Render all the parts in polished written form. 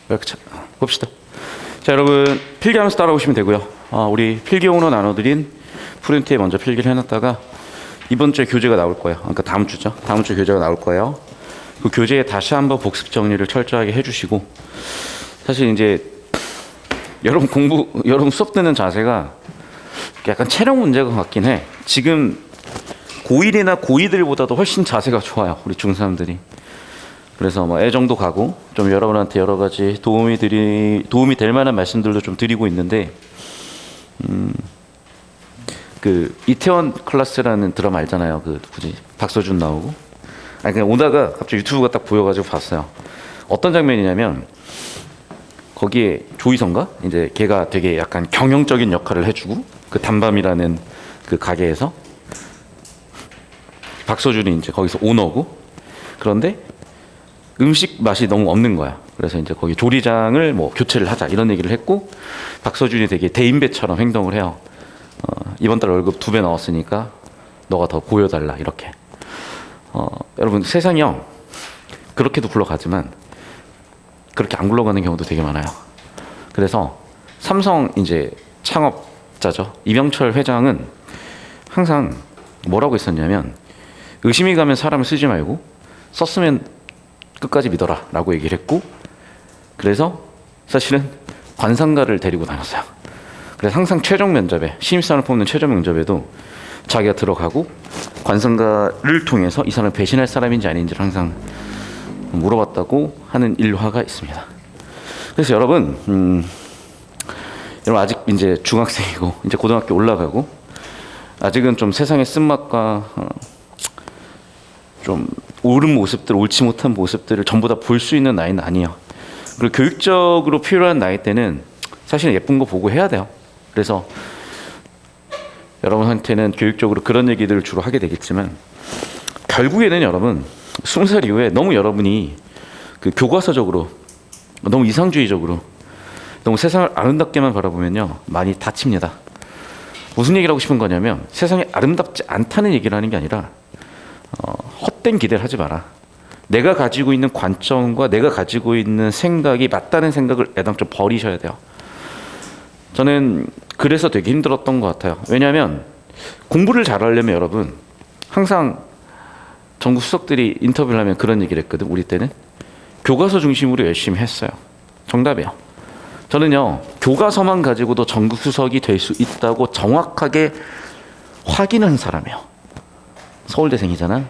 이렇게 봅시다. 자, 여러분 필기하면서 따라오시면 되고요. 우리 필기용으로 나눠드린 프린트에 먼저 필기를 해놨다가 이번 주에 교재가 나올 거예요. 그러니까 다음 주죠. 다음 주 교재가 나올 거예요. 그 교재에 다시 한번 복습 정리를 철저하게 해주시고, 사실 이제 여러분 수업 듣는 자세가 약간 체력 문제가 같긴 해. 지금 고1이나 고2들보다도 훨씬 자세가 좋아요, 우리 중3들이. 그래서 뭐 애정도 가고 좀 여러분한테 여러 가지 도움이 될 만한 말씀들도 좀 드리고 있는데, 그 이태원 클래스라는 드라마 알잖아요. 그 누구지? 박서준 나오고. 아니 그냥 오다가 갑자기 유튜브가 딱 보여가지고 봤어요. 어떤 장면이냐면 거기에 조이성가 이제 걔가 되게 약간 경영적인 역할을 해주고, 그 단밤이라는 그 가게에서 박서준이 이제 거기서 오너고, 그런데 음식 맛이 너무 없는 거야. 그래서 이제 거기 조리장을 뭐 교체를 하자 이런 얘기를 했고, 박서준이 되게 대인배처럼 행동을 해요. 이번 달 월급 2배 넣었으니까 너가 더 보여달라 이렇게. 여러분 세상이요, 그렇게도 굴러가지만 그렇게 안 굴러가는 경우도 되게 많아요. 그래서 삼성 이제 창업자죠, 이병철 회장은 항상 뭐라고 했었냐면, 의심이 가면 사람을 쓰지 말고 썼으면 끝까지 믿어라 라고 얘기를 했고, 그래서 사실은 관상가를 데리고 다녔어요. 그래서 항상 최종 면접에, 신입사원을 뽑는 최종 면접에도 자기가 들어가고 관상가를 통해서 이 사람을 배신할 사람인지 아닌지를 항상 물어봤다고 하는 일화가 있습니다. 그래서 여러분 아직 이제 중학생이고 이제 고등학교 올라가고, 아직은 좀 세상의 쓴맛과 좀 옳은 모습들, 옳지 못한 모습들을 전부 다 볼 수 있는 나이는 아니에요. 그리고 교육적으로 필요한 나이 때는 사실 예쁜 거 보고 해야 돼요. 그래서 여러분한테는 교육적으로 그런 얘기들을 주로 하게 되겠지만, 결국에는 여러분 20살 이후에 너무 여러분이 그 교과서적으로, 너무 이상주의적으로, 너무 세상을 아름답게만 바라보면요 많이 다칩니다. 무슨 얘기를 하고 싶은 거냐면, 세상이 아름답지 않다는 얘기를 하는 게 아니라 헛된 기대를 하지 마라. 내가 가지고 있는 관점과 내가 가지고 있는 생각이 맞다는 생각을 애당초 버리셔야 돼요. 저는 그래서 되게 힘들었던 것 같아요. 왜냐하면 공부를 잘하려면 여러분, 항상 전국 수석들이 인터뷰를 하면 그런 얘기를 했거든. 우리 때는 교과서 중심으로 열심히 했어요. 정답이에요. 저는요 교과서만 가지고도 전국 수석이 될 수 있다고 정확하게 확인한 사람이에요. 서울대생이잖아.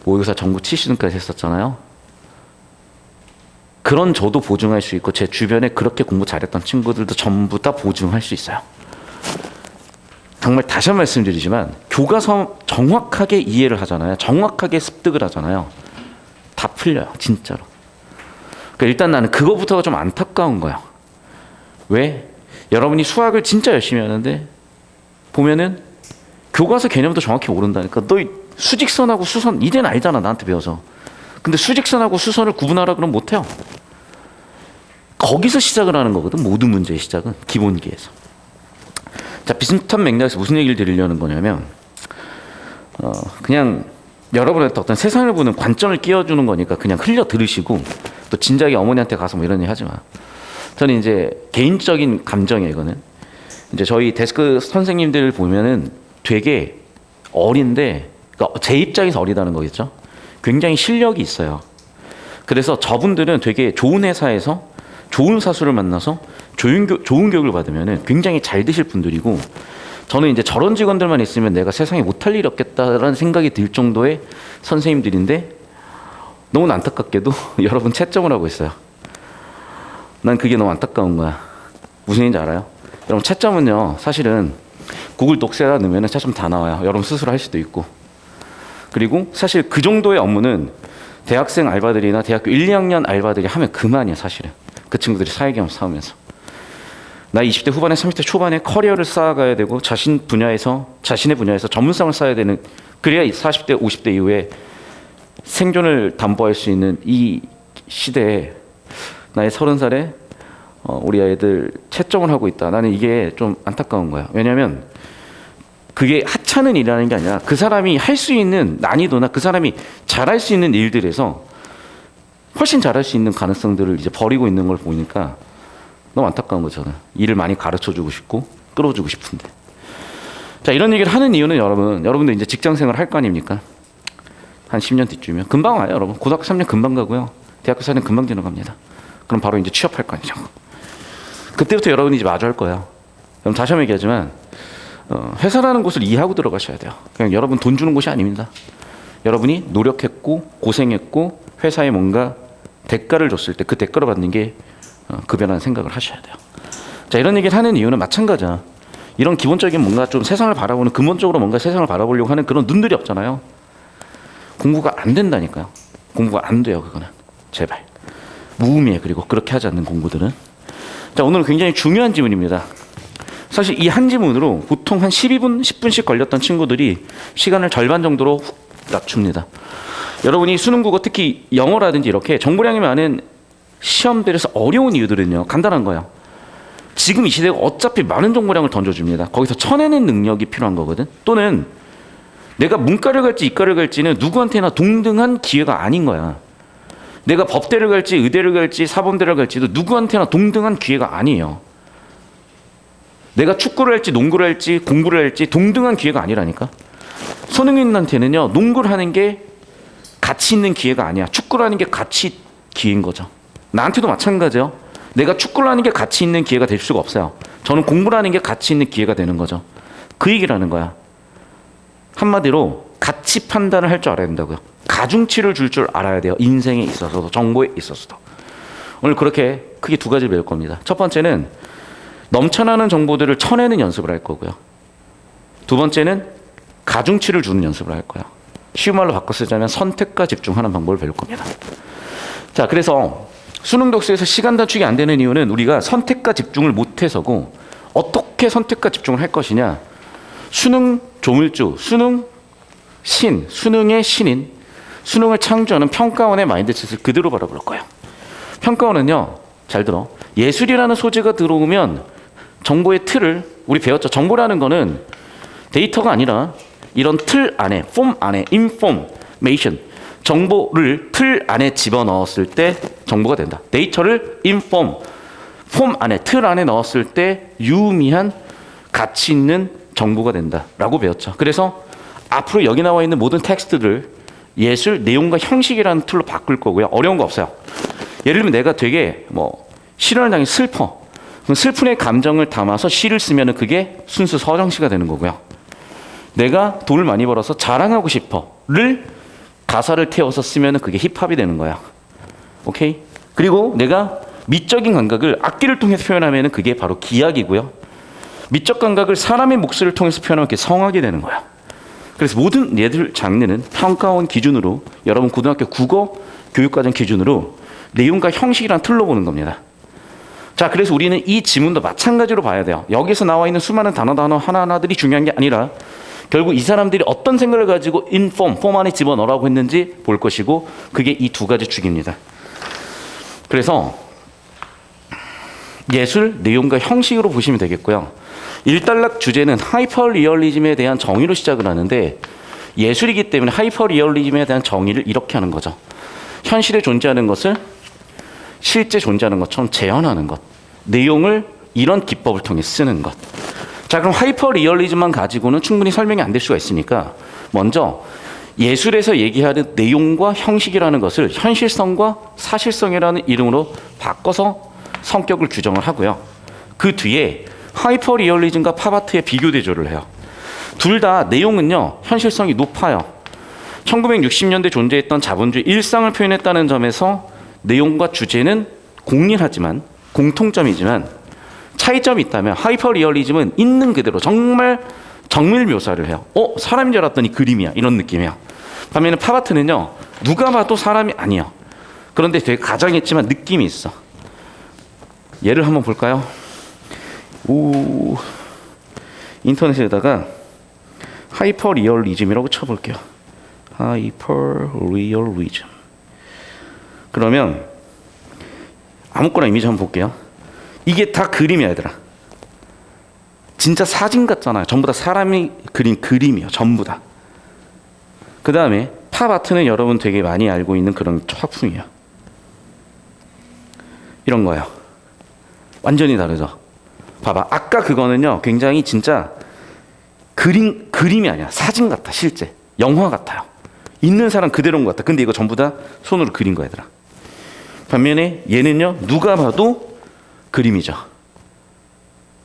모의고사 전국 7시등까지 했었잖아요. 그런 저도 보증할 수 있고, 제 주변에 그렇게 공부 잘했던 친구들도 전부 다 보증할 수 있어요. 정말 다시 한 번 말씀드리지만, 교과서 정확하게 이해를 하잖아요. 정확하게 습득을 하잖아요. 다 풀려요, 진짜로. 그러니까 일단 나는 그거부터가 좀 안타까운 거야. 왜? 여러분이 수학을 진짜 열심히 하는데 보면은 교과서 개념도 정확히 모른다니까. 너 수직선하고 수선 이제는 알잖아, 나한테 배워서. 근데 수직선하고 수선을 구분하라 그러면 못해요. 거기서 시작을 하는 거거든, 모든 문제의 시작은. 기본기에서. 자, 비슷한 맥락에서 무슨 얘기를 드리려는 거냐면, 그냥 여러분한테 어떤 세상을 보는 관점을 끼워주는 거니까 그냥 흘려 들으시고, 또 진작에 어머니한테 가서 뭐 이런 얘기 하지 마. 저는 이제 개인적인 감정이에요, 이거는. 이제 저희 데스크 선생님들 보면은 되게 어린데, 그러니까 제 입장에서 어리다는 거겠죠. 굉장히 실력이 있어요. 그래서 저분들은 되게 좋은 회사에서 좋은 사수를 만나서 좋은 교육을 받으면 굉장히 잘 되실 분들이고, 저는 이제 저런 직원들만 있으면 내가 세상에 못할 일이 없겠다라는 생각이 들 정도의 선생님들인데, 너무 안타깝게도 여러분 채점을 하고 있어요. 난 그게 너무 안타까운 거야. 무슨 얘기인지 알아요? 여러분 채점은요 사실은 구글 독세에다 넣으면 채점 다 나와요. 여러분 스스로 할 수도 있고. 그리고 사실 그 정도의 업무는 대학생 알바들이나 대학교 1, 2학년 알바들이 하면 그만이야. 사실은 그 친구들이 사회경험 쌓으면서 나이 20대 후반에 30대 초반에 커리어를 쌓아가야 되고, 자신의 분야에서 전문성을 쌓아야 되는, 그래야 40대 50대 이후에 생존을 담보할 수 있는 이 시대에 나의 30살에 우리 아이들 채점을 하고 있다. 나는 이게 좀 안타까운 거야. 왜냐하면 그게 하찮은 일이라는 게 아니라 그 사람이 할 수 있는 난이도나 그 사람이 잘할 수 있는 일들에서 훨씬 잘할 수 있는 가능성들을 이제 버리고 있는 걸 보니까 너무 안타까운 거죠. 저는 일을 많이 가르쳐주고 싶고 끌어주고 싶은데. 자, 이런 얘기를 하는 이유는 여러분들 이제 직장 생활 할 거 아닙니까? 한 10년 뒤쯤이면 금방 와요, 여러분. 고등학교 3년 금방 가고요. 대학교 4년 금방 지나갑니다. 그럼 바로 이제 취업할 거 아니죠. 그때부터 여러분이 이제 마주할 거예요. 그럼 다시 한번 얘기하지만 회사라는 곳을 이해하고 들어가셔야 돼요. 그냥 여러분 돈 주는 곳이 아닙니다. 여러분이 노력했고 고생했고 회사에 뭔가 대가를 줬을 때 그 대가를 받는 게 급여라는 생각을 하셔야 돼요. 자, 이런 얘기를 하는 이유는 마찬가지야. 이런 기본적인 뭔가 좀 세상을 바라보는, 근본적으로 뭔가 세상을 바라보려고 하는 그런 눈들이 없잖아요. 공부가 안 된다니까요. 공부가 안 돼요, 그거는. 제발. 무의미해. 그리고 그렇게 하지 않는 공부들은. 자, 오늘은 굉장히 중요한 지문입니다. 사실 이 한 지문으로 보통 한 12분, 10분씩 걸렸던 친구들이 시간을 절반 정도로 훅 낮춥니다. 여러분이 수능 국어, 특히 영어라든지 이렇게 정보량이 많은 시험들에서 어려운 이유들은요, 간단한 거예요. 지금 이 시대가 어차피 많은 정보량을 던져줍니다. 거기서 쳐내는 능력이 필요한 거거든. 또는 내가 문과를 갈지 이과를 갈지는 누구한테나 동등한 기회가 아닌 거야. 내가 법대를 갈지 의대를 갈지 사범대를 갈지도 누구한테나 동등한 기회가 아니에요. 내가 축구를 할지 농구를 할지 공부를 할지 동등한 기회가 아니라니까. 손흥민한테는요, 농구를 하는 게 가치 있는 기회가 아니야. 축구를 하는 게 가치 기회인 거죠. 나한테도 마찬가지예요. 내가 축구를 하는 게 가치 있는 기회가 될 수가 없어요. 저는 공부를 하는 게 가치 있는 기회가 되는 거죠. 그 얘기라는 거야. 한마디로 가치 판단을 할 줄 알아야 된다고요. 가중치를 줄 줄 알아야 돼요. 인생에 있어서도 정보에 있어서도. 오늘 그렇게 크게 두 가지를 배울 겁니다. 첫 번째는 넘쳐나는 정보들을 쳐내는 연습을 할 거고요. 두 번째는 가중치를 주는 연습을 할 거예요. 쉬운 말로 바꿔 쓰자면 선택과 집중하는 방법을 배울 겁니다. 자, 그래서 수능 독서에서 시간 단축이 안 되는 이유는 우리가 선택과 집중을 못해서고, 어떻게 선택과 집중을 할 것이냐. 수능 조물주, 수능 신, 수능의 신인, 수능을 창조하는 평가원의 마인드셋을 그대로 바라볼 거예요. 평가원은요, 잘 들어. 예술이라는 소재가 들어오면 정보의 틀을, 우리 배웠죠. 정보라는 거는 데이터가 아니라 이런 틀 안에, 폼 안에, information, 정보를 틀 안에 집어넣었을 때 정보가 된다. 데이터를 inform, 폼 안에, 틀 안에 넣었을 때 유의미한 가치 있는 정보가 된다라고 배웠죠. 그래서 앞으로 여기 나와 있는 모든 텍스트를 예술, 내용과 형식이라는 툴로 바꿀 거고요. 어려운 거 없어요. 예를 들면 내가 되게 실현을 당해 슬퍼. 그럼 슬픔의 감정을 담아서 시를 쓰면 그게 순수 서정시가 되는 거고요. 내가 돈을 많이 벌어서 자랑하고 싶어를 가사를 태워서 쓰면 그게 힙합이 되는 거야. 오케이? 그리고 내가 미적인 감각을 악기를 통해서 표현하면 그게 바로 기악이고요. 미적 감각을 사람의 목소리를 통해서 표현하면 그게 성악이 되는 거야. 그래서 모든 얘들 장르는 평가원 기준으로, 여러분 고등학교 국어 교육과정 기준으로 내용과 형식이란 틀로 보는 겁니다. 자, 그래서 우리는 이 지문도 마찬가지로 봐야 돼요. 여기서 나와 있는 수많은 단어 하나하나들이 중요한 게 아니라 결국 이 사람들이 어떤 생각을 가지고 폼 안에 집어넣으라고 했는지 볼 것이고, 그게 이 두 가지 축입니다. 그래서 예술, 내용과 형식으로 보시면 되겠고요. 일단락 주제는 하이퍼 리얼리즘에 대한 정의로 시작을 하는데, 예술이기 때문에 하이퍼 리얼리즘에 대한 정의를 이렇게 하는 거죠. 현실에 존재하는 것을 실제 존재하는 것처럼 재현하는 것. 내용을 이런 기법을 통해 쓰는 것. 자, 그럼 하이퍼 리얼리즘만 가지고는 충분히 설명이 안 될 수가 있으니까 먼저 예술에서 얘기하는 내용과 형식이라는 것을 현실성과 사실성이라는 이름으로 바꿔서 성격을 규정을 하고요. 그 뒤에 하이퍼 리얼리즘과 팝아트의 비교 대조를 해요. 둘 다 내용은요, 현실성이 높아요. 1960년대 존재했던 자본주의 일상을 표현했다는 점에서 내용과 주제는 공일하지만, 공통점이지만 차이점이 있다면 하이퍼 리얼리즘은 있는 그대로 정말 정밀 묘사를 해요. 사람인 줄 알았더니 그림이야, 이런 느낌이야. 반면에 팝아트는요, 누가 봐도 사람이 아니야. 그런데 되게 가정했지만 느낌이 있어. 예를 한번 볼까요? 인터넷에다가 하이퍼 리얼리즘이라고 쳐볼게요. 하이퍼 리얼리즘. 그러면 아무거나 이미지 한번 볼게요. 이게 다 그림이야, 얘들아. 진짜 사진 같잖아요. 전부 다 사람이 그린 그림이에요. 전부 다. 그 다음에 팝아트는 여러분 되게 많이 알고 있는 그런 화풍이에요. 이런 거예요. 완전히 다르죠. 봐봐. 아까 그거는요, 굉장히 진짜 그림이 아니야. 사진 같아, 실제. 영화 같아요. 있는 사람 그대로인 것 같아. 근데 이거 전부 다 손으로 그린 거야, 얘들아. 반면에 얘는요, 누가 봐도 그림이죠.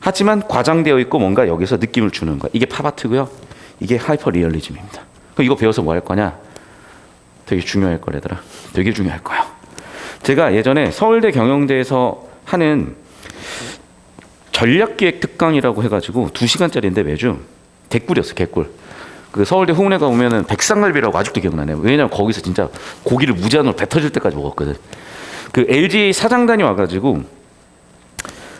하지만 과장되어 있고 뭔가 여기서 느낌을 주는 거야. 이게 팝아트고요. 이게 하이퍼 리얼리즘입니다. 그럼 이거 배워서 뭐 할 거냐? 되게 중요할 거래더라. 되게 중요할 거야. 제가 예전에 서울대 경영대에서 하는 전략기획 특강이라고 해가지고 2시간짜리인데 매주 개꿀이었어, 개꿀. 그 서울대 후문에 가보면은 백상갈비라고 아직도 기억나네요. 왜냐면 거기서 진짜 고기를 무제한으로 배 터질 때까지 먹었거든. 그 LG 사장단이 와가지고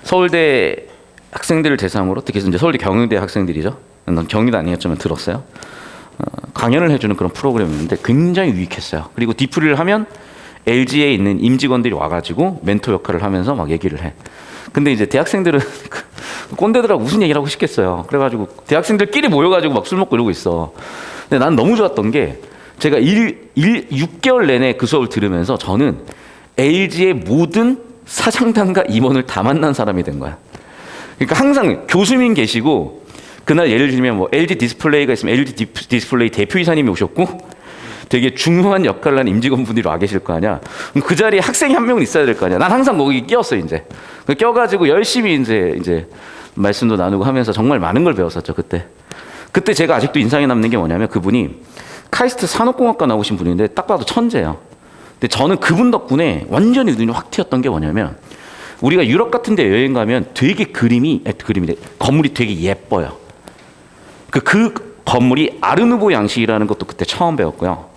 서울대 학생들을 대상으로, 특히 이제 서울대 경영대 학생들이죠. 난 경희도 아니었지만 들었어요. 강연을 해주는 그런 프로그램이었는데 굉장히 유익했어요. 그리고 디프리를 하면 LG에 있는 임직원들이 와가지고 멘토 역할을 하면서 막 얘기를 해. 근데 이제 대학생들은 꼰대들하고 무슨 얘기를 하고 싶겠어요. 그래가지고 대학생들끼리 모여가지고 막 술 먹고 이러고 있어. 근데 난 너무 좋았던 게 제가 6개월 내내 그 수업을 들으면서 저는 LG의 모든 사장단과 임원을 다 만난 사람이 된 거야. 그러니까 항상 교수님 계시고, 그날 예를 들면 뭐 LG 디스플레이가 있으면 LG 디스플레이 대표이사님이 오셨고 되게 중요한 역할을 하는 임직원분들이 와 계실 거 아니야. 그럼 그 자리에 학생이 한 명은 있어야 될 거 아니야. 난 항상 거기 끼었어, 이제. 껴가지고 열심히 이제 말씀도 나누고 하면서 정말 많은 걸 배웠었죠, 그때. 그때 제가 아직도 인상에 남는 게 뭐냐면 그분이 카이스트 산업공학과 나오신 분인데 딱 봐도 천재예요. 근데 저는 그분 덕분에 완전히 눈이 확 트였던 게 뭐냐면, 우리가 유럽 같은 데 여행 가면 되게 건물이 되게 예뻐요. 그 건물이 아르누보 양식이라는 것도 그때 처음 배웠고요.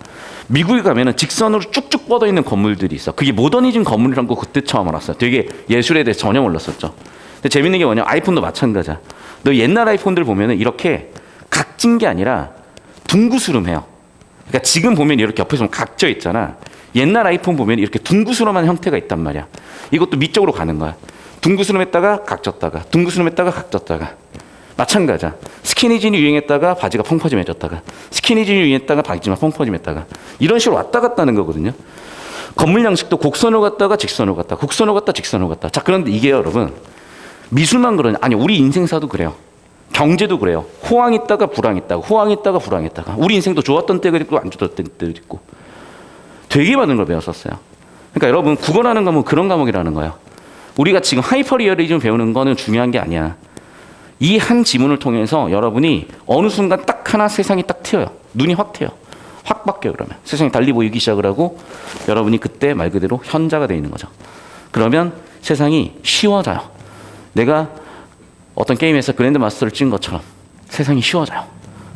미국에 가면은 직선으로 쭉쭉 뻗어 있는 건물들이 있어. 그게 모더니즘 건물이라는 거 그때 처음 알았어요. 되게 예술에 대해서 전혀 몰랐었죠. 근데 재밌는 게 뭐냐, 아이폰도 마찬가지야. 너 옛날 아이폰들 보면은 이렇게 각진 게 아니라 둥구스름해요. 그러니까 지금 보면 이렇게 옆에서 각져 있잖아. 옛날 아이폰 보면 이렇게 둥구스름한 형태가 있단 말이야. 이것도 미적으로 가는 거야. 둥구스름했다가 각졌다가, 둥구스름했다가 각졌다가. 마찬가지야. 스키니진이 유행했다가 바지가 펑퍼짐해졌다가, 스키니진이 유행했다가 바지만 펑퍼짐했다가, 이런 식으로 왔다 갔다 하는 거거든요. 건물 양식도 곡선으로 갔다가 직선으로 갔다, 곡선으로 갔다 직선으로 갔다. 자, 그런데 이게 여러분 미술만 그러냐? 아니, 우리 인생사도 그래요. 경제도 그래요. 호황 있다가 불황 있다가, 호황 있다가 불황 있다가. 우리 인생도 좋았던 때가 있고 안 좋았던 때도 있고 되게 많은 걸 배웠었어요. 그러니까 여러분, 국어라는 과목은 그런 과목이라는 거예요. 우리가 지금 하이퍼리얼리즘 배우는 거는 중요한 게 아니야. 이 한 지문을 통해서 여러분이 어느 순간 딱 하나 세상이 딱 트여요. 눈이 확 트여. 확 바뀌어요. 그러면 세상이 달리 보이기 시작을 하고 여러분이 그때 말 그대로 현자가 되어 있는 거죠. 그러면 세상이 쉬워져요. 내가 어떤 게임에서 그랜드 마스터를 찍은 것처럼 세상이 쉬워져요.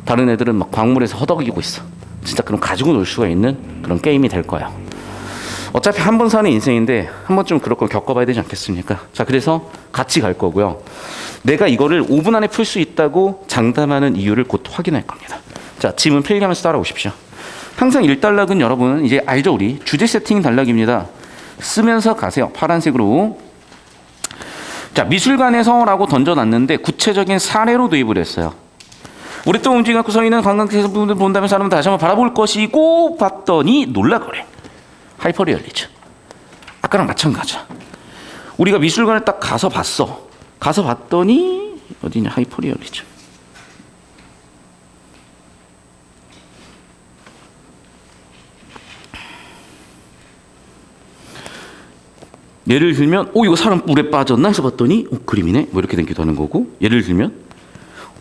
다른 애들은 막 광물에서 허덕이고 있어. 진짜 그럼 가지고 놀 수가 있는 그런 게임이 될 거예요. 어차피 한 번 사는 인생인데 한 번쯤 그럴 걸 겪어봐야 되지 않겠습니까? 자, 그래서 같이 갈 거고요. 내가 이거를 5분 안에 풀 수 있다고 장담하는 이유를 곧 확인할 겁니다. 자, 지문 필기하면서 따라오십시오. 항상 1단락은 여러분 이제 알죠? 우리 주제 세팅 단락입니다. 쓰면서 가세요. 파란색으로. 자, 미술관에서라고 던져놨는데 구체적인 사례로 도입을 했어요. 우리 또 움직이고 서 있는 관광객분들 본다면 사람은 다시 한번 바라볼 것이고 봤더니 놀라거래. 하이퍼리얼리즘. 아까랑 마찬가지야. 우리가 미술관을 딱 가서 봤어. 가서 봤더니 어디냐, 하이퍼리얼리즘. 예를 들면 이거 사람 물에 빠졌나 해서 봤더니 그림이네, 뭐 이렇게 된기도 하는 거고, 예를 들면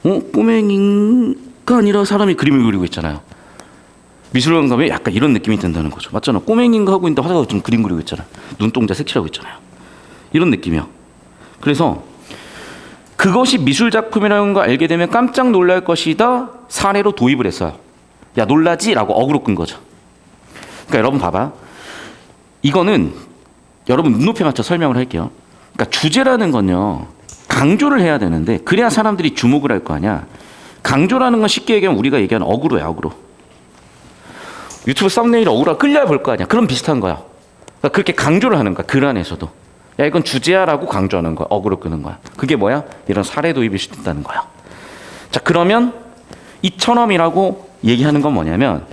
꼬맹이가 아니라 사람이 그림을 그리고 있잖아요. 미술관 가면 약간 이런 느낌이 든다는 거죠. 맞잖아. 꼬맹이인가 하고 있는데 화자가 좀 그림 그리고 있잖아. 눈동자 색칠하고 있잖아요. 이런 느낌이요. 그래서 그것이 미술작품이라는 걸 알게 되면 깜짝 놀랄 것이다 사례로 도입을 했어요. 야, 놀라지? 라고 어그로 끈 거죠. 그러니까 여러분 봐봐. 이거는 여러분 눈높이에 맞춰 설명을 할게요. 그러니까 주제라는 건요, 강조를 해야 되는데 그래야 사람들이 주목을 할 거 아니야. 강조라는 건 쉽게 얘기하면 우리가 얘기하는 어그로야, 어그로. 유튜브 썸네일 어그로가 끌려야 볼 거 아니야. 그럼 비슷한 거야. 그러니까 그렇게 강조를 하는 거야. 글 안에서도. 야, 이건 주제야라고 강조하는 거야. 어그로 끄는 거야. 그게 뭐야? 이런 사례 도입일 수 있다는 거야. 자, 그러면 이처럼이라고 얘기하는 건 뭐냐면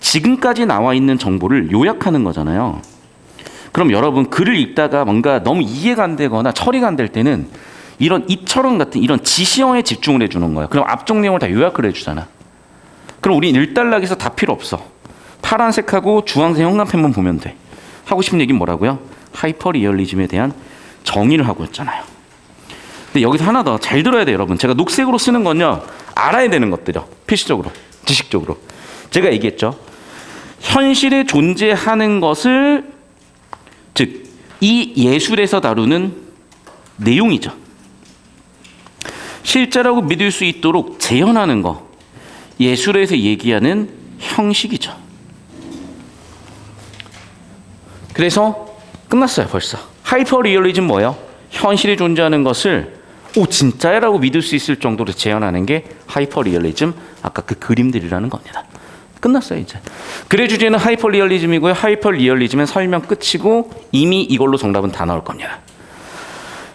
지금까지 나와 있는 정보를 요약하는 거잖아요. 그럼 여러분 글을 읽다가 뭔가 너무 이해가 안 되거나 처리가 안 될 때는 이런 이처럼 같은 이런 지시형에 집중을 해주는 거예요. 그럼 앞쪽 내용을 다 요약을 해주잖아. 그럼 우린 일단락에서 다 필요 없어. 파란색하고 주황색 형광펜만 보면 돼. 하고 싶은 얘기는 뭐라고요? 하이퍼 리얼리즘에 대한 정의를 하고 있잖아요. 근데 여기서 하나 더 잘 들어야 돼요, 여러분. 제가 녹색으로 쓰는 건요, 알아야 되는 것들이요. 필수적으로, 지식적으로. 제가 얘기했죠. 현실에 존재하는 것을, 즉, 이 예술에서 다루는 내용이죠. 실제라고 믿을 수 있도록 재현하는 거. 예술에서 얘기하는 형식이죠. 그래서 끝났어요, 벌써. 하이퍼 리얼리즘 뭐예요? 현실에 존재하는 것을 진짜야? 라고 믿을 수 있을 정도로 재현하는 게 하이퍼 리얼리즘, 아까 그 그림들이라는 겁니다. 끝났어요, 이제. 글의 주제는 하이퍼 리얼리즘이고요. 하이퍼 리얼리즘은 설명 끝이고 이미 이걸로 정답은 다 나올 겁니다.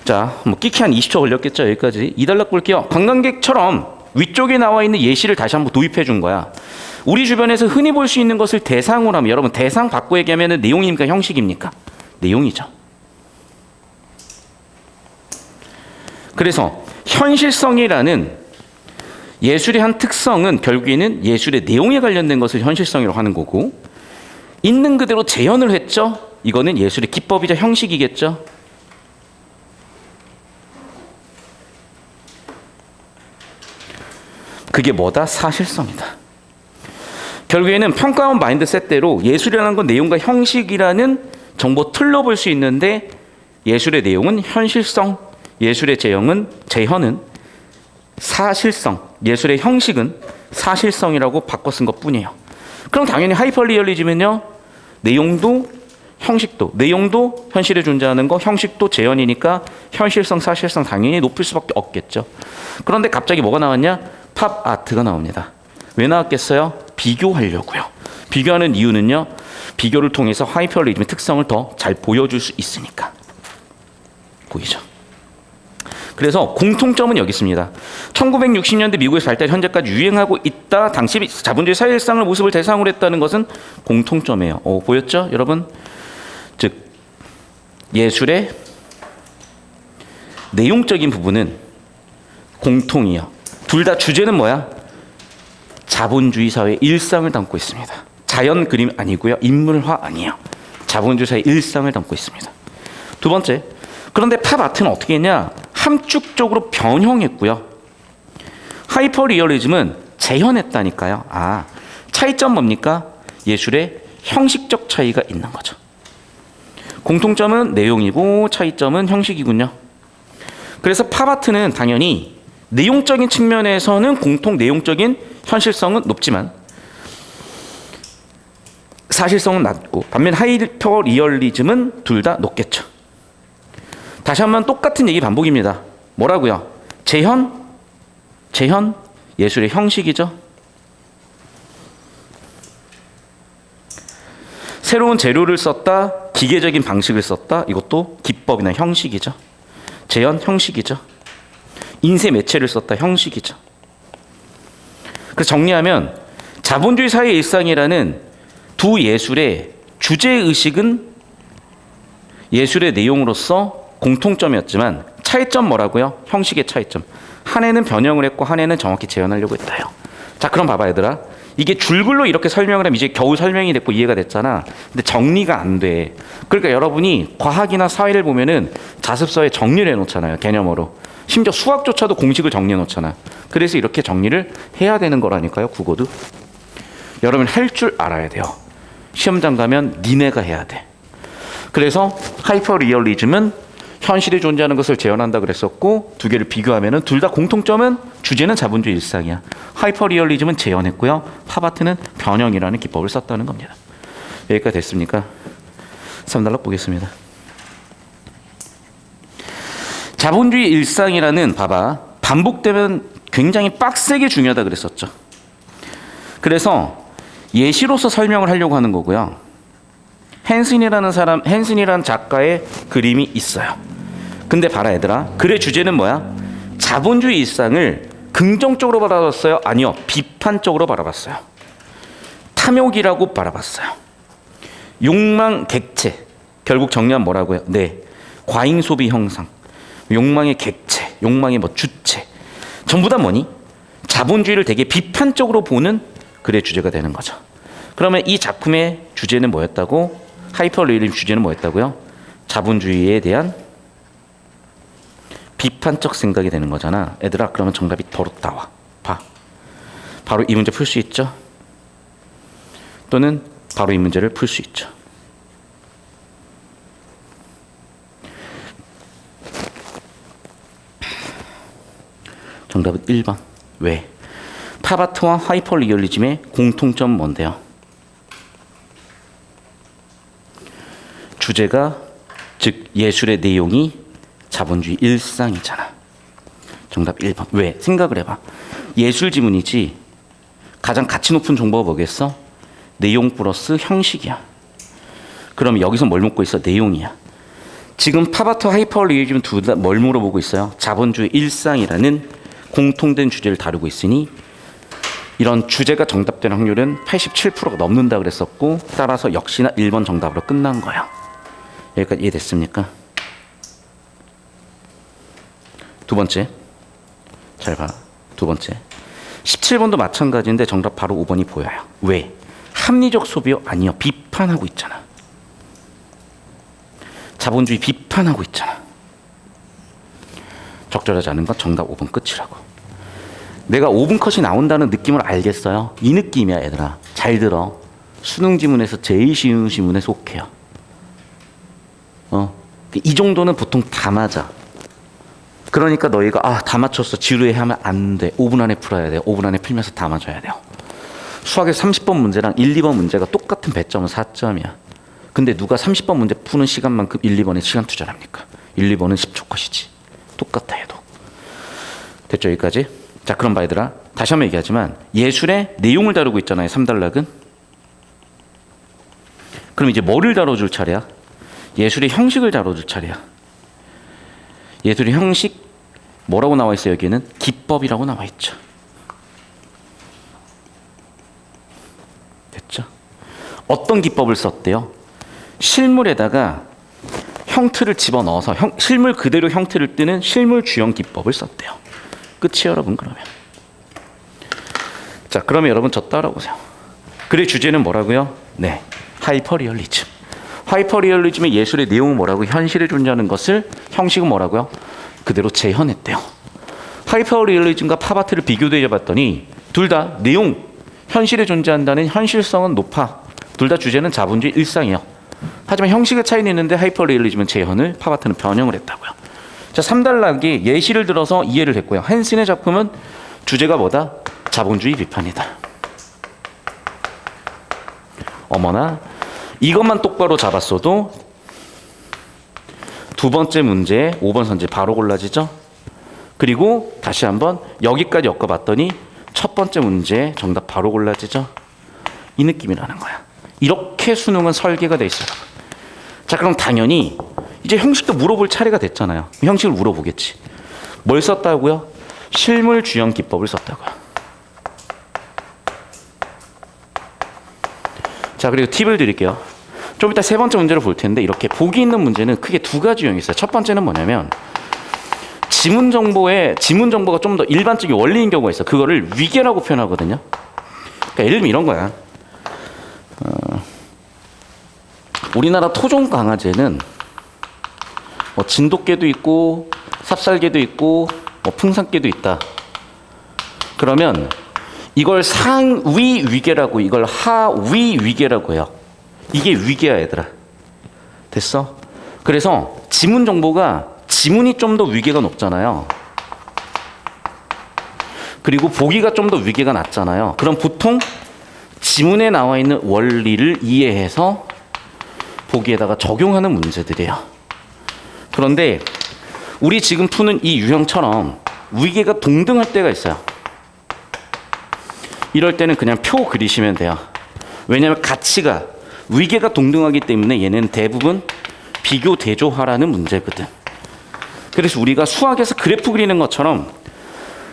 자, 뭐 끼키 한 20초 걸렸겠죠, 여기까지. 2단락 볼게요. 관광객처럼 위쪽에 나와 있는 예시를 다시 한번 도입해 준 거야. 우리 주변에서 흔히 볼 수 있는 것을 대상으로 하면, 여러분 대상 바꿔 얘기하면 내용입니까, 형식입니까? 내용이죠. 그래서 현실성이라는 예술의 한 특성은 결국에는 예술의 내용에 관련된 것을 현실성이라고 하는 거고, 있는 그대로 재현을 했죠. 이거는 예술의 기법이자 형식이겠죠. 그게 뭐다? 사실성이다. 결국에는 평가원 마인드셋대로 예술이라는 건 내용과 형식이라는 정보 틀로 볼 수 있는데, 예술의 내용은 현실성, 예술의 재현은 사실성, 예술의 형식은 사실성이라고 바꿔 쓴 것뿐이에요. 그럼 당연히 하이퍼 리얼리즘은요, 내용도 형식도, 내용도 현실에 존재하는 거, 형식도 재현이니까 현실성, 사실성 당연히 높일 수밖에 없겠죠. 그런데 갑자기 뭐가 나왔냐? 팝 아트가 나옵니다. 왜 나왔겠어요? 비교하려고요. 비교하는 이유는요, 비교를 통해서 하이퍼 리얼리즘의 특성을 더 잘 보여줄 수 있으니까. 보이죠? 그래서 공통점은 여기 있습니다. 1960년대 미국에서 발달 현재까지 유행하고 있다. 당시 자본주의 사회 일상을 모습을 대상으로 했다는 것은 공통점이에요. 보였죠, 여러분? 즉 예술의 내용적인 부분은 공통이요. 둘 다 주제는 뭐야? 자본주의 사회의 일상을 담고 있습니다. 자연 그림 아니고요. 인물화 아니에요. 자본주의 사회의 일상을 담고 있습니다. 두 번째, 그런데 팝 아트는 어떻게 했냐? 함축적으로 변형했고요. 하이퍼 리얼리즘은 재현했다니까요. 차이점 뭡니까? 예술의 형식적 차이가 있는 거죠. 공통점은 내용이고 차이점은 형식이군요. 그래서 팝 아트는 당연히 내용적인 측면에서는 공통 내용적인 현실성은 높지만 사실성은 낮고, 반면 하이퍼 리얼리즘은 둘 다 높겠죠. 다시 한번 똑같은 얘기 반복입니다. 뭐라고요? 재현, 예술의 형식이죠. 새로운 재료를 썼다, 기계적인 방식을 썼다, 이것도 기법이나 형식이죠. 재현, 형식이죠. 인쇄 매체를 썼다, 형식이죠. 그래서 정리하면 자본주의 사회의 일상이라는 두 예술의 주제의식은 예술의 내용으로서 공통점이었지만 차이점 뭐라고요? 형식의 차이점. 한 해는 변형을 했고 한 해는 정확히 재현하려고 했다요. 자, 그럼 봐봐 얘들아. 이게 줄글로 이렇게 설명을 하면 이제 겨우 설명이 됐고 이해가 됐잖아. 근데 정리가 안 돼. 그러니까 여러분이 과학이나 사회를 보면은 자습서에 정리를 해놓잖아요. 개념으로. 심지어 수학조차도 공식을 정리해 놓잖아. 그래서 이렇게 정리를 해야 되는 거라니까요. 국어도. 여러분 할 줄 알아야 돼요. 시험장 가면 니네가 해야 돼. 그래서 하이퍼 리얼리즘은 현실에 존재하는 것을 재현한다 그랬었고, 두 개를 비교하면은 둘 다 공통점은 주제는 자본주의 일상이야. 하이퍼 리얼리즘은 재현했고요. 팝 아트는 변형이라는 기법을 썼다는 겁니다. 여기까지 됐습니까? 3단락 보겠습니다. 자본주의 일상이라는 봐봐, 반복되면 굉장히 빡세게 중요하다 그랬었죠. 그래서 예시로서 설명을 하려고 하는 거고요. 헨슨이라는 작가의 그림이 있어요. 근데 봐라 얘들아, 글의 주제는 뭐야? 자본주의 일상을 긍정적으로 바라봤어요? 아니요, 비판적으로 바라봤어요. 탐욕이라고 바라봤어요. 욕망, 객체, 결국 정리하면 뭐라고요? 네, 과잉 소비 형상, 욕망의 객체, 욕망의 뭐 주체, 전부 다 뭐니? 자본주의를 되게 비판적으로 보는 글의 주제가 되는 거죠. 그러면 이 작품의 주제는 뭐였다고? 하이퍼리얼리즘 주제는 뭐였다고요? 자본주의에 대한 비판적 생각이 되는 거잖아. 얘들아, 그러면 정답이 바로 나와. 봐. 바로 이 문제 풀 수 있죠? 또는 바로 이 문제를 풀 수 있죠. 정답은 1번. 왜? 팝아트와 하이퍼리얼리즘의 공통점은 뭔데요? 주제가, 즉 예술의 내용이 자본주의 일상이잖아. 정답 1번. 왜? 생각을 해봐. 예술 지문이지 가장 가치 높은 정보가 뭐겠어? 내용 플러스 형식이야. 그럼 여기서 뭘 묻고 있어? 내용이야. 지금 팝아트 하이퍼리얼리즘 둘 다 뭘 물어보고 있어요? 자본주의 일상이라는 공통된 주제를 다루고 있으니 이런 주제가 정답되는 확률은 87%가 넘는다 그랬었고, 따라서 역시나 1번 정답으로 끝난 거야. 여기까지 이해됐습니까? 두 번째. 잘 봐. 두 번째. 17번도 마찬가지인데 정답 바로 5번이 보여요. 왜? 합리적 소비요? 아니요. 비판하고 있잖아. 자본주의 비판하고 있잖아. 적절하지 않은 건 정답 5번 끝이라고. 내가 5분 컷이 나온다는 느낌을 알겠어요? 이 느낌이야, 얘들아. 잘 들어. 수능 지문에서 제일 쉬운 지문에 속해요. 이 정도는 보통 다 맞아. 그러니까 너희가 다 맞췄어, 지루해 하면 안 돼. 5분 안에 풀어야 돼요. 5분 안에 풀면서 다 맞아야 돼요. 수학에서 30번 문제랑 1, 2번 문제가 똑같은 배점은 4점이야. 근데 누가 30번 문제 푸는 시간만큼 1, 2번에 시간 투자를 합니까? 1, 2번은 10초 컷이지. 똑같아 해도. 됐죠, 여기까지? 자, 그럼 봐, 얘들아. 다시 한번 얘기하지만 예술의 내용을 다루고 있잖아요, 3단락은. 그럼 이제 뭐를 다뤄줄 차례야? 예술의 형식을 다뤄줄 차례야. 예술의 형식 뭐라고 나와 있어요? 여기는 기법이라고 나와 있죠. 됐죠? 어떤 기법을 썼대요? 실물에다가 형틀을 집어넣어서 실물 그대로 형틀을 뜨는 실물 주형 기법을 썼대요. 끝이 여러분. 그러면 자, 그러면 여러분 저 따라오세요. 글의 주제는 뭐라고요? 네, 하이퍼리얼리즘. 하이퍼리얼리즘의 예술의 내용은 뭐라고? 현실에 존재하는 것을, 형식은 뭐라고요? 그대로 재현했대요. 하이퍼리얼리즘과 팝아트를 비교해 봤더니 둘 다 내용, 현실에 존재한다는 현실성은 높아. 둘 다 주제는 자본주의 일상이요. 하지만 형식의 차이는 있는데 하이퍼리얼리즘은 재현을, 팝아트는 변형을 했다고요. 자, 3단락이 예시를 들어서 이해를 했고요. 헨슨의 작품은 주제가 뭐다? 자본주의 비판이다. 어머나, 이것만 똑바로 잡았어도 두 번째 문제 5번 선지 바로 골라지죠. 그리고 다시 한번 여기까지 엮어봤더니 첫 번째 문제 정답 바로 골라지죠. 이 느낌이라는 거야. 이렇게 수능은 설계가 돼 있어요. 자, 그럼 당연히 이제 형식도 물어볼 차례가 됐잖아요. 형식을 물어보겠지. 뭘 썼다고요? 실물 주형 기법을 썼다고요. 자, 그리고 팁을 드릴게요. 좀 이따 세 번째 문제를 볼 텐데 이렇게 보기 있는 문제는 크게 두 가지 유형이 있어요. 첫 번째는 뭐냐면 지문 정보가 좀 더 일반적인 원리인 경우가 있어. 그거를 위계라고 표현하거든요. 그러니까 예를 들면 이런 거야. 우리나라 토종 강아지는 뭐 진돗개도 있고 삽살개도 있고 뭐 풍산개도 있다. 그러면 이걸 상위 위계라고, 이걸 하위 위계라고 해요. 이게 위계야, 얘들아. 됐어? 그래서 지문 정보가, 지문이 좀 더 위계가 높잖아요. 그리고 보기가 좀 더 위계가 낮잖아요. 그럼 보통 지문에 나와 있는 원리를 이해해서 보기에다가 적용하는 문제들이에요. 그런데 우리 지금 푸는 이 유형처럼 위계가 동등할 때가 있어요. 이럴 때는 그냥 표 그리시면 돼요. 왜냐하면 가치가, 위계가 동등하기 때문에 얘는 대부분 비교 대조하라는 문제거든. 그래서 우리가 수학에서 그래프 그리는 것처럼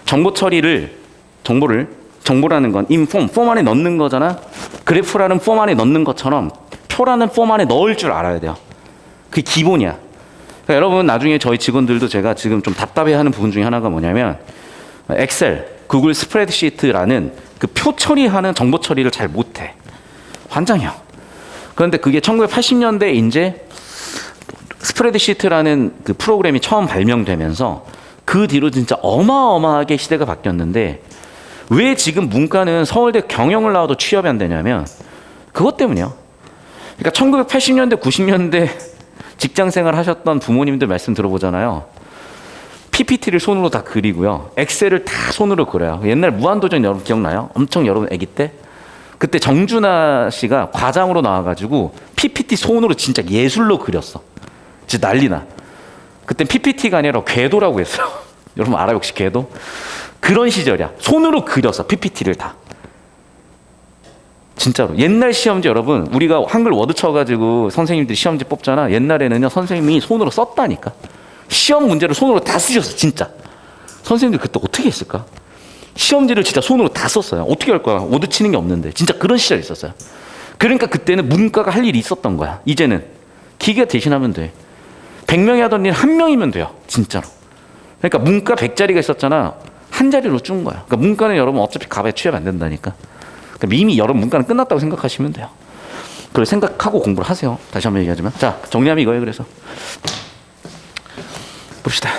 정보 처리를, 정보라는 건 폼 안에 넣는 거잖아. 그래프라는 폼 안에 넣는 것처럼 표라는 폼 안에 넣을 줄 알아야 돼요. 그게 기본이야. 그러니까 여러분 나중에 저희 직원들도 제가 지금 좀 답답해하는 부분 중에 하나가 뭐냐면 엑셀, 구글 스프레드시트라는 그 표 처리하는 정보 처리를 잘 못해. 환장해요. 그런데 그게 1980년대 이제 스프레드시트라는 그 프로그램이 처음 발명되면서 그 뒤로 진짜 어마어마하게 시대가 바뀌었는데 왜 지금 문과는 서울대 경영을 나와도 취업이 안 되냐면 그것 때문이에요. 그러니까 1980년대, 90년대 직장생활 하셨던 부모님들 말씀 들어보잖아요. PPT를 손으로 다 그리고요. 엑셀을 다 손으로 그려요. 옛날 무한도전 여러분 기억나요? 엄청 여러분 아기 때? 그때 정준하 씨가 과장으로 나와가지고 PPT 손으로 진짜 예술로 그렸어. 진짜 난리나. 그때 PPT가 아니라 궤도라고 했어요. 여러분 알아요 혹시 궤도? 그런 시절이야. 손으로 그렸어 PPT를 다. 진짜로. 옛날 시험지 여러분 우리가 한글 워드 쳐가지고 선생님들이 시험지 뽑잖아. 옛날에는요 선생님이 손으로 썼다니까. 시험 문제를 손으로 다 쓰셨어 진짜. 선생님들 그때 어떻게 했을까? 시험지를 진짜 손으로 다 썼어요. 어떻게 할 거야? 워드 치는 게 없는데. 진짜 그런 시절이 있었어요. 그러니까 그때는 문과가 할 일이 있었던 거야. 이제는 기계가 대신하면 돼. 100명이 하던 일 1명이면 돼요. 진짜로. 그러니까 문과 100자리가 있었잖아. 한 자리로 준 거야. 그러니까 문과는 여러분 어차피 갑에 취업 안 된다니까. 그러니까 이미 여러분 문과는 끝났다고 생각하시면 돼요. 그걸 생각하고 공부를 하세요. 다시 한번 얘기하지만. 자, 정리하면 이거예요. 그래서 봅시다.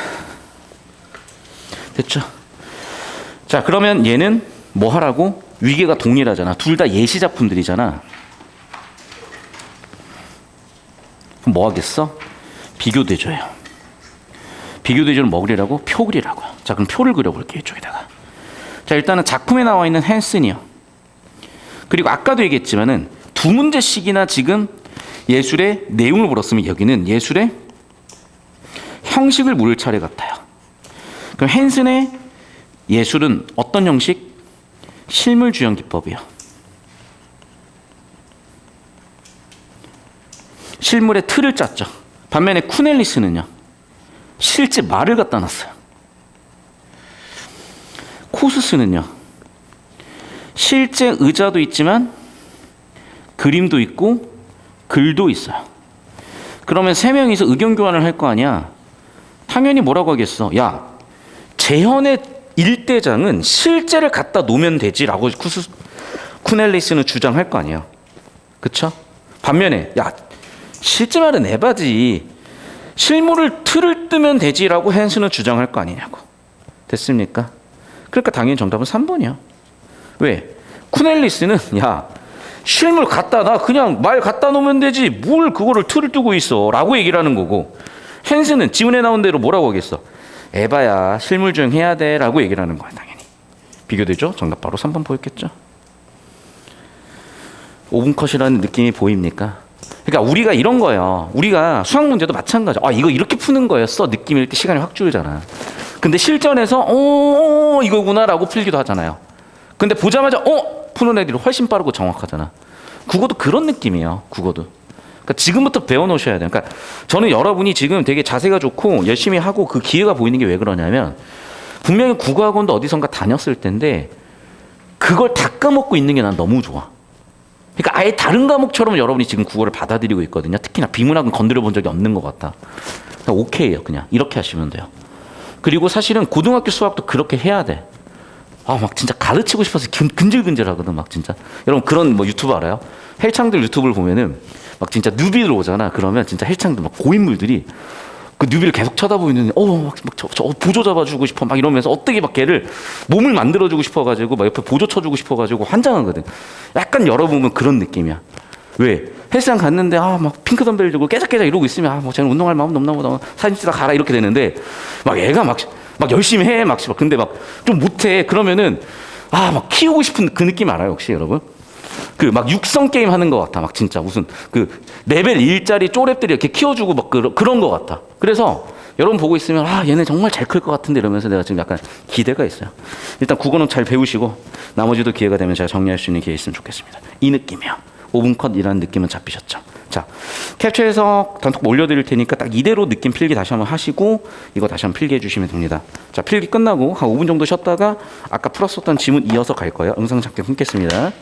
됐죠? 자, 그러면 얘는 뭐 하라고? 위계가 동일하잖아. 둘 다 예시 작품들이잖아. 그럼 뭐 하겠어? 비교 대조예요. 비교 대조는 뭐 그리라고? 표 그리라고. 자, 그럼 표를 그려볼게요. 이쪽에다가. 자, 일단은 작품에 나와 있는 헨슨이요. 그리고 아까도 얘기했지만은 두 문제씩이나 지금 예술의 내용을 물었으면 여기는 예술의 형식을 물을 차례 같아요. 그럼 헨슨의 예술은 어떤 형식? 실물 주형 기법이요. 실물의 틀을 짰죠. 반면에 쿠넬리스는요. 실제 말을 갖다 놨어요. 코스스는요. 실제 의자도 있지만 그림도 있고 글도 있어요. 그러면 세 명이서 의견 교환을 할 거 아니야. 당연히 뭐라고 하겠어. 야, 재현의 일대장은 실제를 갖다 놓으면 되지라고 쿠넬리스는 주장할 거 아니에요. 그쵸? 반면에 야, 실제 말은 에바지. 실물을 틀을 뜨면 되지라고 헨슨은 주장할 거 아니냐고. 됐습니까? 그러니까 당연히 정답은 3번이야. 왜? 쿠넬리스는 야, 실물 갖다 놔. 그냥 말 갖다 놓으면 되지. 뭘 그거를 틀을 뜨고 있어. 라고 얘기를 하는 거고. 헨슨은 지문에 나온 대로 뭐라고 하겠어? 에바야, 실물 주행해야 돼. 라고 얘기를 하는 거야, 당연히. 비교되죠? 정답 바로 3번 보였겠죠? 5분 컷이라는 느낌이 보입니까? 그러니까 우리가 이런 거예요. 우리가 수학 문제도 마찬가지. 아, 이거 이렇게 푸는 거였어. 느낌일 때 시간이 확 줄잖아. 근데 실전에서 이거구나라고 풀기도 하잖아요. 근데 보자마자 푸는 애들이 훨씬 빠르고 정확하잖아. 국어도 그런 느낌이에요. 국어도. 그러니까 지금부터 배워놓으셔야 돼요. 그러니까 저는 여러분이 지금 되게 자세가 좋고 열심히 하고 그 기회가 보이는 게 왜 그러냐면 분명히 국어학원도 어디선가 다녔을 텐데 그걸 다 까먹고 있는 게 난 너무 좋아. 그러니까 아예 다른 과목처럼 여러분이 지금 국어를 받아들이고 있거든요. 특히나 비문학은 건드려 본 적이 없는 것 같아. 그러니까 오케이예요. 그냥 이렇게 하시면 돼요. 그리고 사실은 고등학교 수학도 그렇게 해야 돼. 아, 막 진짜 가르치고 싶어서 근질근질하거든, 막 진짜. 여러분 그런 뭐 유튜브 알아요? 헬창들 유튜브를 보면은 막 진짜 뉴비들 오잖아. 그러면 진짜 헬창들 막 고인물들이 그 뉴비를 계속 쳐다보이는, 저 보조 잡아주고 싶어 막 이러면서 어떻게 막 걔를 몸을 만들어주고 싶어가지고 막 옆에 보조 쳐주고 싶어가지고 환장하거든. 약간 열어보면 그런 느낌이야. 왜? 헬스장 갔는데 막 핑크 덤벨 들고 깨작깨작 이러고 있으면 뭐 쟤는 운동할 마음도 없나 보다. 사진 찍다 가라 이렇게 되는데 막 얘가 막 열심히 해 막 근데 막 좀 못해. 그러면은 막 키우고 싶은 그 느낌 알아요 혹시 여러분? 그 막 육성 게임 하는 것 같아. 막 진짜 무슨 그 레벨 1짜리 쪼랩들이 이렇게 키워주고 막 그런 것 같아. 그래서 여러분 보고 있으면 얘네 정말 잘 클 것 같은데 이러면서 내가 지금 약간 기대가 있어요. 일단 국어는 잘 배우시고 나머지도 기회가 되면 제가 정리할 수 있는 기회 있으면 좋겠습니다. 이 느낌이요. 5분 컷이라는 느낌은 잡히셨죠? 자, 캡처해서 단톡 올려드릴 테니까 딱 이대로 느낌 필기 다시 한번 하시고 이거 다시 한번 필기 해주시면 됩니다. 자, 필기 끝나고 한 5분 정도 쉬었다가 아까 풀었었던 지문 이어서 갈 거예요. 영상 잠깐 끊겠습니다.